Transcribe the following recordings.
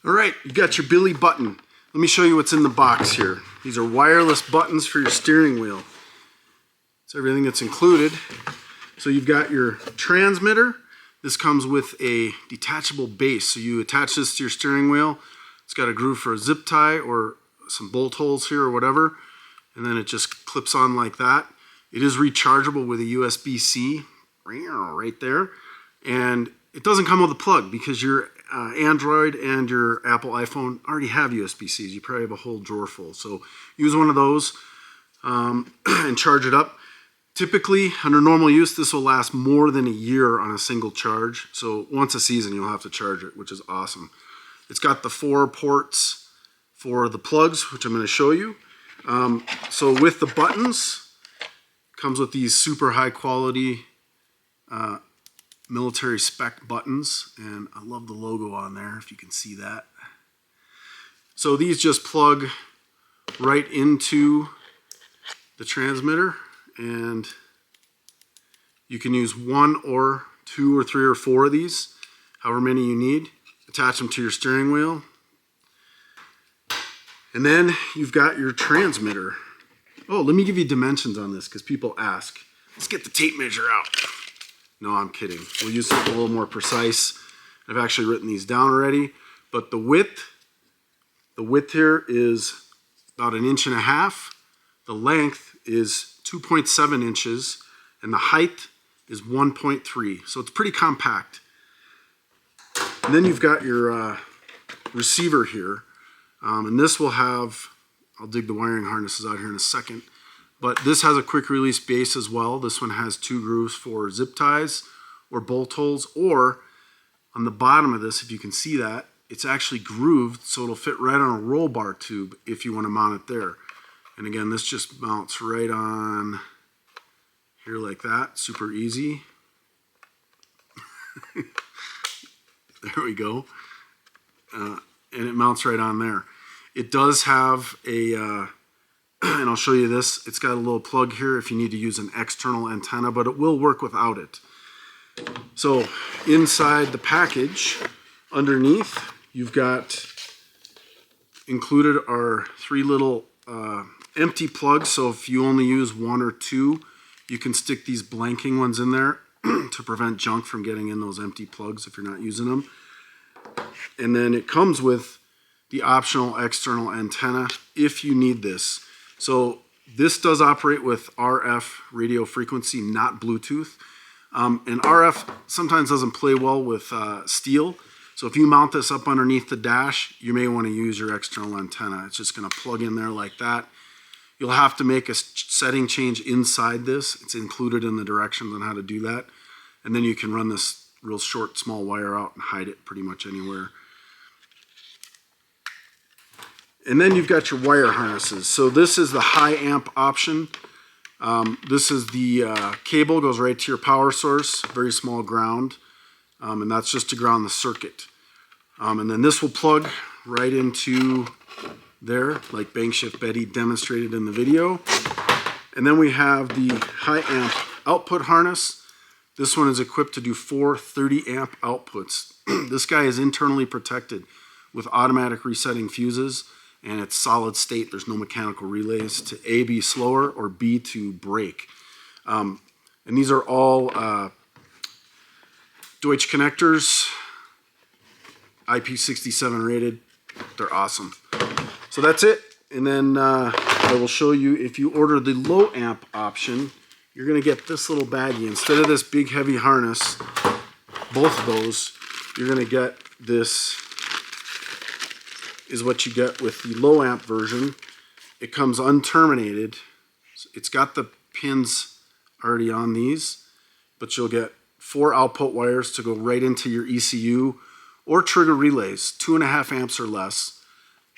All right, you got your Billy button. Let me show you what's in the box here. These are wireless buttons for your steering wheel. It's everything that's included. So you've got your transmitter. This comes with a detachable base. So you attach this to your steering wheel. It's got a groove for a zip tie or some bolt holes here or whatever. And then it just clips on like that. It is rechargeable with a USB-C right there. And it doesn't come with a plug because your Android and your Apple iPhone already have USB-Cs. You probably have a whole drawer full. So use one of those and charge it up. Typically, under normal use, this will last more than a year on a single charge. So once a season, you'll have to charge it, which is awesome. It's got the 4 ports for the plugs, which I'm going to show you. So with the buttons, it comes with these super high quality military spec buttons, and I love the logo on there if you can see that. So these just plug right into the transmitter, and you can use 1 or 2 or 3 or 4 of these, however many you need. Attach them to your steering wheel, and then you've got your transmitter. Oh, let me give you dimensions on this because people ask. Let's get the tape measure out. No, I'm kidding. We'll use something a little more precise. I've actually written these down already. But the width here is about 1.5 inches. The length is 2.7 inches. And the height is 1.3. So it's pretty compact. And then you've got your receiver here. And this will have, I'll dig the wiring harnesses out here in a second. But this has a quick release base as well. This one has 2 grooves for zip ties or bolt holes, or on the bottom of this, if you can see that, it's actually grooved so it'll fit right on a roll bar tube if you want to mount it there. And again, this just mounts right on here like that, super easy. There we go. And it mounts right on there. It does have a and I'll show you this. It's got a little plug here if you need to use an external antenna, but it will work without it. So inside the package, underneath, you've got included are 3 little empty plugs. So if you only use 1 or 2, you can stick these blanking ones in there to prevent junk from getting in those empty plugs if you're not using them. And then it comes with the optional external antenna if you need this. So this does operate with RF radio frequency, not Bluetooth. And RF sometimes doesn't play well with steel. So if you mount this up underneath the dash, you may want to use your external antenna. It's just going to plug in there like that. You'll have to make a setting change inside this. It's included in the directions on how to do that. And then you can run this real short, small wire out and hide it pretty much anywhere. And then you've got your wire harnesses. So this is the high amp option. This is the cable, goes right to your power source, very small ground. And that's just to ground the circuit. And then this will plug right into there, like BangShift Betty demonstrated in the video. And then we have the high amp output harness. This one is equipped to do 4 30 amp outputs. This guy is internally protected with automatic resetting fuses, and it's solid state. There's no mechanical relays to A, be slower, or B, to break. And these are all Deutsch connectors, IP67 rated. They're awesome. So that's it. And then I will show you, if you order the low amp option, you're going to get this little baggie. Instead of this big heavy harness, both of those, you're going to get this, is what you get with the low amp version. It comes unterminated. It's got the pins already on these, but you'll get 4 output wires to go right into your ECU or trigger relays, 2.5 amps or less.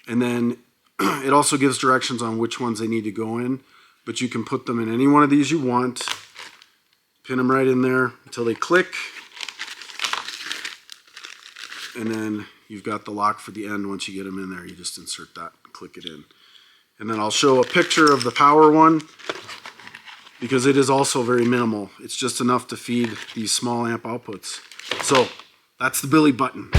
And then it also gives directions on which ones they need to go in, but you can put them in any one of these you want, pin them right in there until they click, and then you've got the lock for the end. Once you get them in there, you just insert that, click it in. And then I'll show a picture of the power one, because it is also very minimal. It's just enough to feed these small amp outputs. So that's the Billy button.